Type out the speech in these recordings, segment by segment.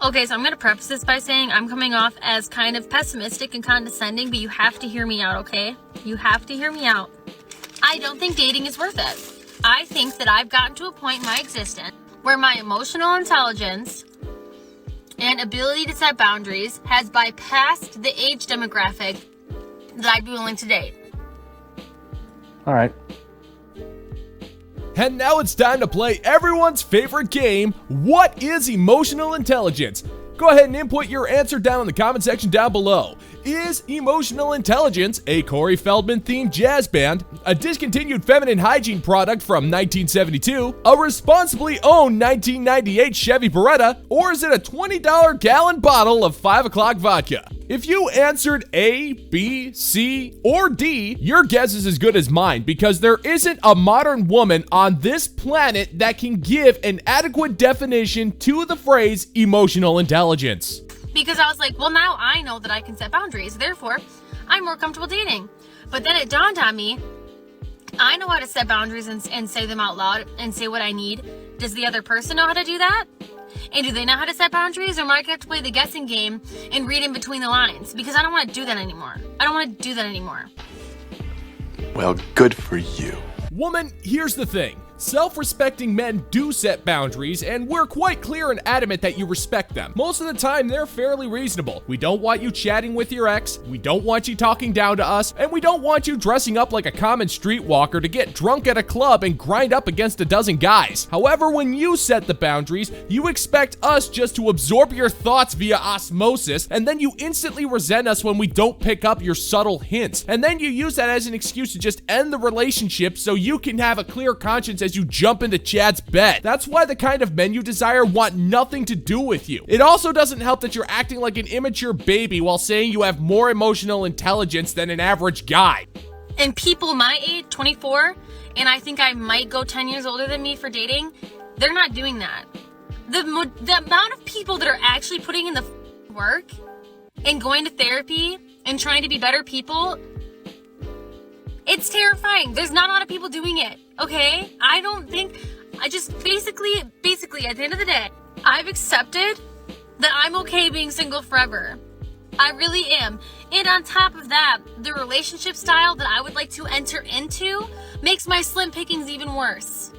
Okay, so I'm going to preface this by saying I'm coming off as kind of pessimistic and condescending, but you have to hear me out, okay? You have to hear me out. I don't think dating is worth it. I think that I've gotten to a point in my existence where my emotional intelligence and ability to set boundaries has bypassed the age demographic that I'd be willing to date. All right. And now it's time to play everyone's favorite game, What is Emotional Intelligence? Go ahead and input your answer down in the comment section down below. Is Emotional Intelligence a Corey Feldman-themed jazz band, a discontinued feminine hygiene product from 1972, a responsibly owned 1998 Chevy Beretta, or is it a $20 gallon bottle of 5 o'clock vodka? If you answered A, B, C, or D, your guess is as good as mine because there isn't a modern woman on this planet that can give an adequate definition to the phrase emotional intelligence. Because I was like, well, now I know that I can set boundaries. Therefore, I'm more comfortable dating. But then it dawned on me, I know how to set boundaries and say them out loud and say what I need. Does the other person know how to do that? And do they know how to set boundaries? Or am I going to have to play the guessing game and read in between the lines? Because I don't want to do that anymore. Well, good for you. Woman, here's the thing. Self-respecting men do set boundaries, and we're quite clear and adamant that you respect them. Most of the time, they're fairly reasonable. We don't want you chatting with your ex, we don't want you talking down to us, and we don't want you dressing up like a common streetwalker to get drunk at a club and grind up against a dozen guys. However, when you set the boundaries, you expect us just to absorb your thoughts via osmosis, and then you instantly resent us when we don't pick up your subtle hints. And then you use that as an excuse to just end the relationship so you can have a clear conscience as you jump into Chad's bed. That's why the kind of men you desire want nothing to do with you. It also doesn't help that you're acting like an immature baby while saying you have more emotional intelligence than an average guy. And people my age, 24, and I think I might go 10 years older than me for dating, they're not doing that. The amount of people that are actually putting in the work and going to therapy and trying to be better people, it's terrifying. There's not a lot of people doing it, okay? I just basically, at the end of the day, I've accepted that I'm okay being single forever. I really am. And on top of that, the relationship style that I would like to enter into makes my slim pickings even worse.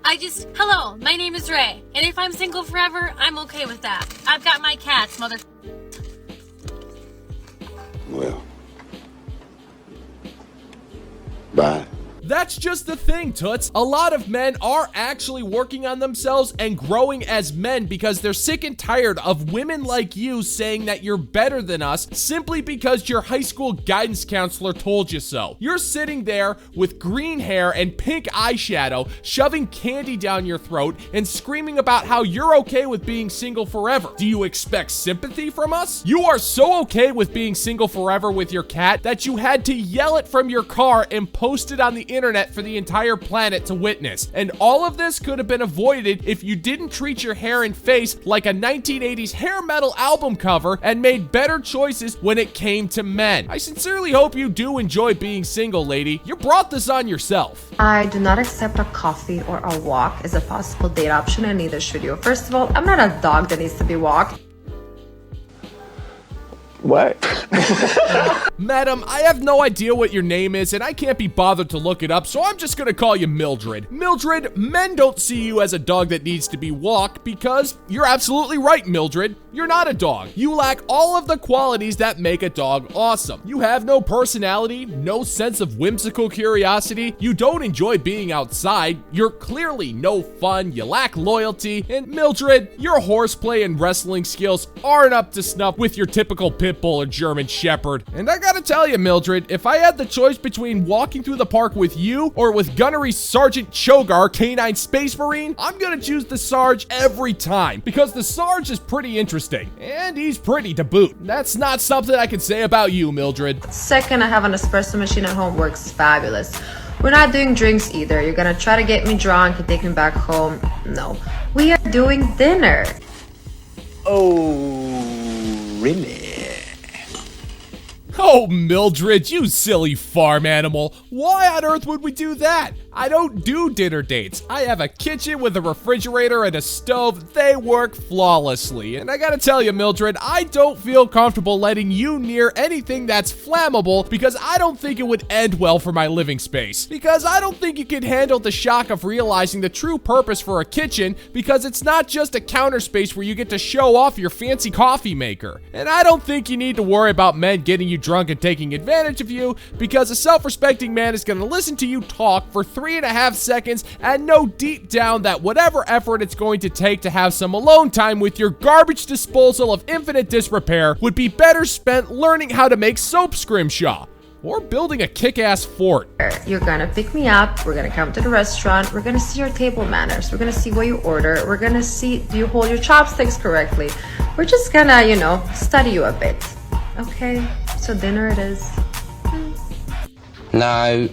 Hello, my name is Ray, and if I'm single forever, I'm okay with that. I've got my cats, mother... Well, bye. That's just the thing, Toots. A lot of men are actually working on themselves and growing as men because they're sick and tired of women like you saying that you're better than us simply because your high school guidance counselor told you so. You're sitting there with green hair and pink eyeshadow, shoving candy down your throat and screaming about how you're okay with being single forever. Do you expect sympathy from us? You are so okay with being single forever with your cat that you had to yell it from your car and post it on the internet for the entire planet to witness. And all of this could have been avoided if you didn't treat your hair and face like a 1980s hair metal album cover and made better choices when it came to men. I sincerely hope you do enjoy being single, lady. You brought this on yourself. I do not accept a coffee or a walk as a possible date option, and neither should you. First of all, I'm not a dog that needs to be walked. What? Madam, I have no idea what your name is, and I can't be bothered to look it up, so I'm just gonna call you Mildred. Mildred, men don't see you as a dog that needs to be walked because you're absolutely right, Mildred. You're not a dog. You lack all of the qualities that make a dog awesome. You have no personality, no sense of whimsical curiosity, you don't enjoy being outside, you're clearly no fun, you lack loyalty, and Mildred, your horseplay and wrestling skills aren't up to snuff with your typical pit bull or German shepherd. And I gotta tell you, Mildred, if I had the choice between walking through the park with you or with Gunnery Sergeant Chogar, Canine Space Marine, I'm gonna choose the Sarge every time because the Sarge is pretty interesting and he's pretty to boot. That's not something I can say about you, Mildred. Second, I have an espresso machine at home, works fabulous. We're not doing drinks either. You're gonna try to get me drunk and take me back home. No, we are doing dinner. Oh, really? Oh, Mildred, you silly farm animal. Why on earth would we do that? I don't do dinner dates. I have a kitchen with a refrigerator and a stove. They work flawlessly. And I gotta tell you, Mildred, I don't feel comfortable letting you near anything that's flammable because I don't think it would end well for my living space. Because I don't think you can handle the shock of realizing the true purpose for a kitchen, because it's not just a counter space where you get to show off your fancy coffee maker. And I don't think you need to worry about men getting you drunk and taking advantage of you, because a self-respecting man is gonna listen to you talk for 3.5 seconds and know deep down that whatever effort it's going to take to have some alone time with your garbage disposal of infinite disrepair would be better spent learning how to make soap scrimshaw or building a kick-ass fort. You're gonna pick me up, we're gonna come to the restaurant, we're gonna see your table manners, we're gonna see what you order, we're gonna see, do you hold your chopsticks correctly? We're just gonna, you know, study you a bit. Okay, so dinner it is. No.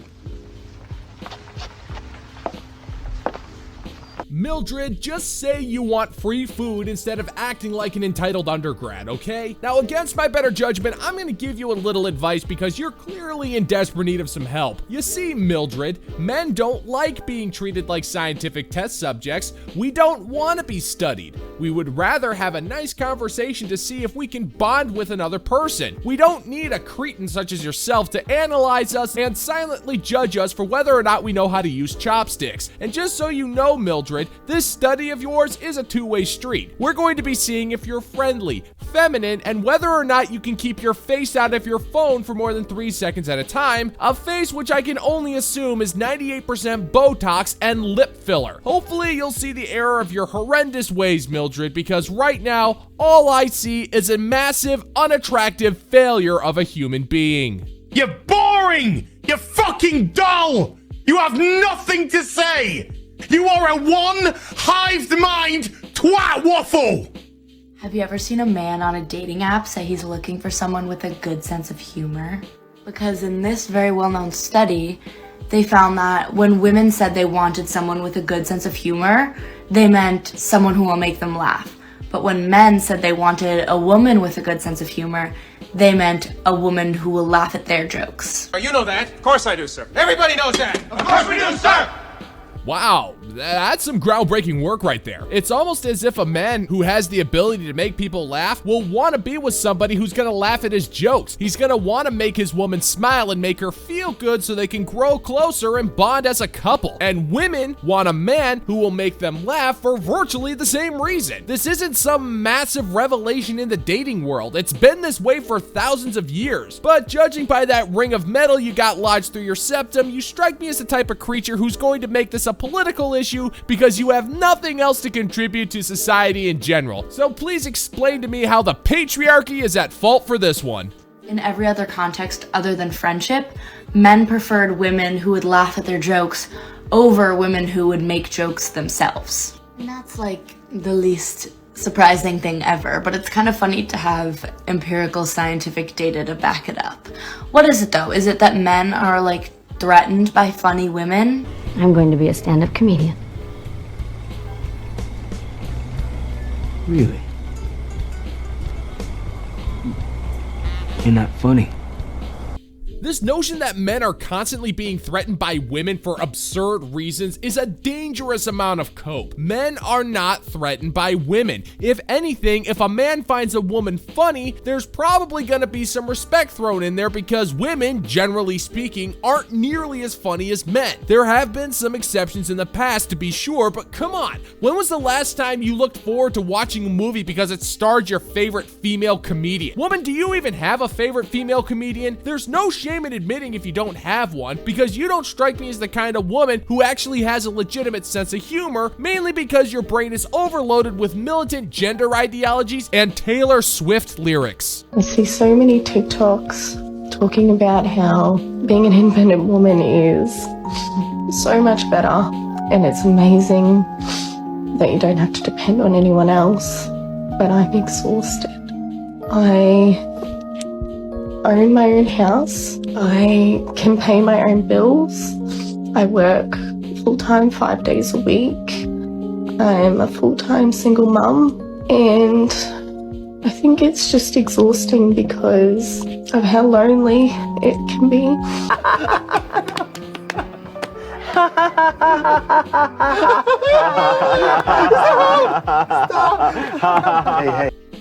Mildred, just say you want free food instead of acting like an entitled undergrad, okay? Now, against my better judgment, I'm gonna give you a little advice because you're clearly in desperate need of some help. You see, Mildred, men don't like being treated like scientific test subjects. We don't want to be studied. We would rather have a nice conversation to see if we can bond with another person. We don't need a cretin such as yourself to analyze us and silently judge us for whether or not we know how to use chopsticks. And just so you know, Mildred, this study of yours is a two-way street. We're going to be seeing if you're friendly, feminine, and whether or not you can keep your face out of your phone for more than 3 seconds at a time, a face which I can only assume is 98% Botox and lip filler. Hopefully you'll see the error of your horrendous ways, Mildred, because right now, all I see is a massive, unattractive failure of a human being. You're boring! You're fucking dull! You have nothing to say! You are a one-hived mind twat waffle! Have you ever seen a man on a dating app say he's looking for someone with a good sense of humor? Because in this very well-known study, they found that when women said they wanted someone with a good sense of humor, they meant someone who will make them laugh. But when men said they wanted a woman with a good sense of humor, they meant a woman who will laugh at their jokes. You know that. Of course I do, sir. Everybody knows that. Of course we do, sir! Wow, that's some groundbreaking work right there. It's almost as if a man who has the ability to make people laugh will want to be with somebody who's gonna laugh at his jokes. He's gonna want to make his woman smile and make her feel good so they can grow closer and bond as a couple. And women want a man who will make them laugh for virtually the same reason. This isn't some massive revelation in the dating world. It's been this way for thousands of years. But judging by that ring of metal you got lodged through your septum, you strike me as the type of creature who's going to make this a political issue because you have nothing else to contribute to society in general. So please explain to me how the patriarchy is at fault for this one. In every other context other than friendship, men preferred women who would laugh at their jokes over women who would make jokes themselves. And that's like the least surprising thing ever, but it's kind of funny to have empirical scientific data to back it up. What is it though? Is it that men are like threatened by funny women? I'm going to be a stand-up comedian. Really? You're not funny. This notion that men are constantly being threatened by women for absurd reasons is a dangerous amount of cope. Men are not threatened by women. If anything, if a man finds a woman funny, there's probably gonna be some respect thrown in there because women, generally speaking, aren't nearly as funny as men. There have been some exceptions in the past to be sure, but come on. When was the last time you looked forward to watching a movie because it starred your favorite female comedian? Woman, do you even have a favorite female comedian? There's no shame in admitting if you don't have one, because you don't strike me as the kind of woman who actually has a legitimate sense of humor, mainly because your brain is overloaded with militant gender ideologies and Taylor Swift lyrics. I see so many TikToks talking about how being an independent woman is so much better, and it's amazing that you don't have to depend on anyone else, but I'm exhausted. I own my own house. I can pay my own bills. I work full-time 5 days a week. I'm a full-time single mum, and I think it's just exhausting because of how lonely it can be.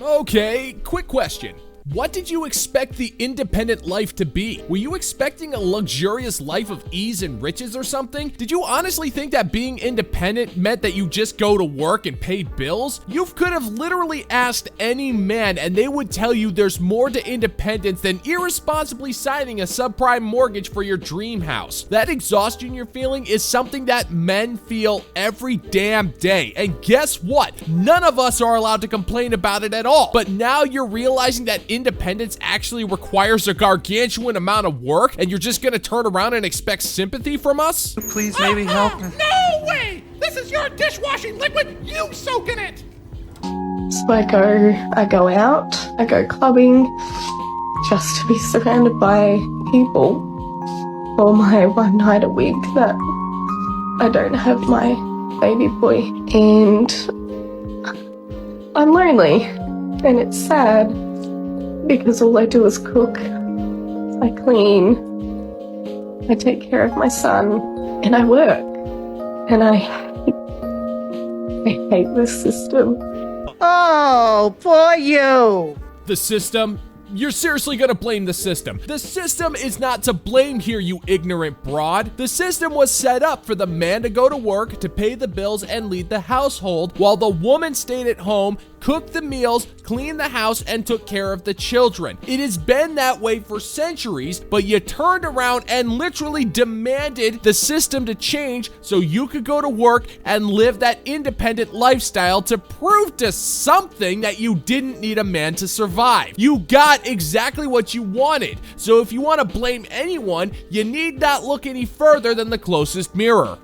Okay, quick question. What did you expect the independent life to be? Were you expecting a luxurious life of ease and riches or something? Did you honestly think that being independent meant that you just go to work and pay bills? You could have literally asked any man and they would tell you there's more to independence than irresponsibly signing a subprime mortgage for your dream house. That exhaustion you're feeling is something that men feel every damn day. And guess what? None of us are allowed to complain about it at all. But now you're realizing that independence actually requires a gargantuan amount of work and you're just gonna turn around and expect sympathy from us? Please maybe help me. No way! This is your dishwashing liquid! You soak in it! So I go out, I go clubbing, just to be surrounded by people for my one night a week that I don't have my baby boy. And I'm lonely, and it's sad. Because all I do is cook, I clean, I take care of my son, and I work. And I hate this system. Oh, poor you! The system? You're seriously gonna blame the system. The system is not to blame here, you ignorant broad. The system was set up for the man to go to work, to pay the bills, and lead the household, while the woman stayed at home, cooked the meals, cleaned the house, and took care of the children. It has been that way for centuries, but you turned around and literally demanded the system to change so you could go to work and live that independent lifestyle to prove to something that you didn't need a man to survive. You got exactly what you wanted. So if you want to blame anyone, you need not look any further than the closest mirror.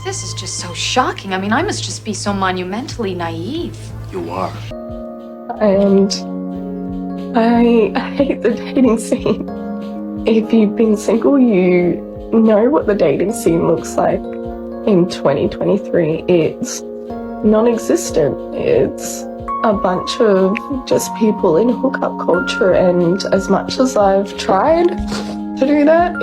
This is just so shocking. I mean, I must just be so monumentally naive. You are. And I hate the dating scene. If you've been single, you know what the dating scene looks like in 2023. It's non-existent. It's a bunch of just people in hookup culture, and as much as I've tried to do that,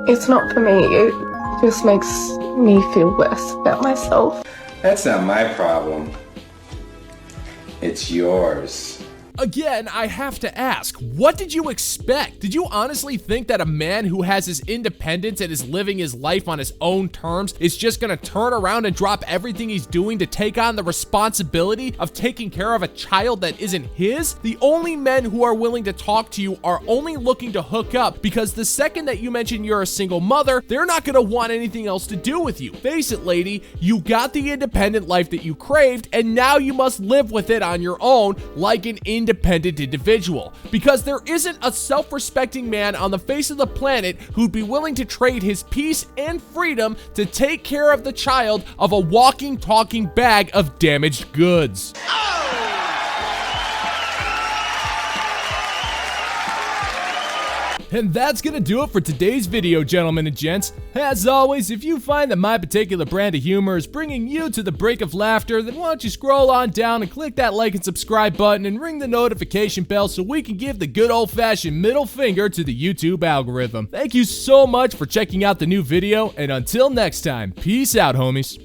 it's not for me. It just makes me feel worse about myself. That's not my problem. It's yours. Again, I have to ask, what did you expect? Did you honestly think that a man who has his independence and is living his life on his own terms is just gonna turn around and drop everything he's doing to take on the responsibility of taking care of a child that isn't his? The only men who are willing to talk to you are only looking to hook up, because the second that you mention you're a single mother, they're not gonna want anything else to do with you. Face it, lady, you got the independent life that you craved, and now you must live with it on your own like an independent individual, because there isn't a self-respecting man on the face of the planet who'd be willing to trade his peace and freedom to take care of the child of a walking, talking bag of damaged goods. And that's gonna do it for today's video, gentlemen and gents. As always, if you find that my particular brand of humor is bringing you to the brink of laughter, then why don't you scroll on down and click that like and subscribe button and ring the notification bell so we can give the good old-fashioned middle finger to the YouTube algorithm. Thank you so much for checking out the new video, and until next time, peace out, homies.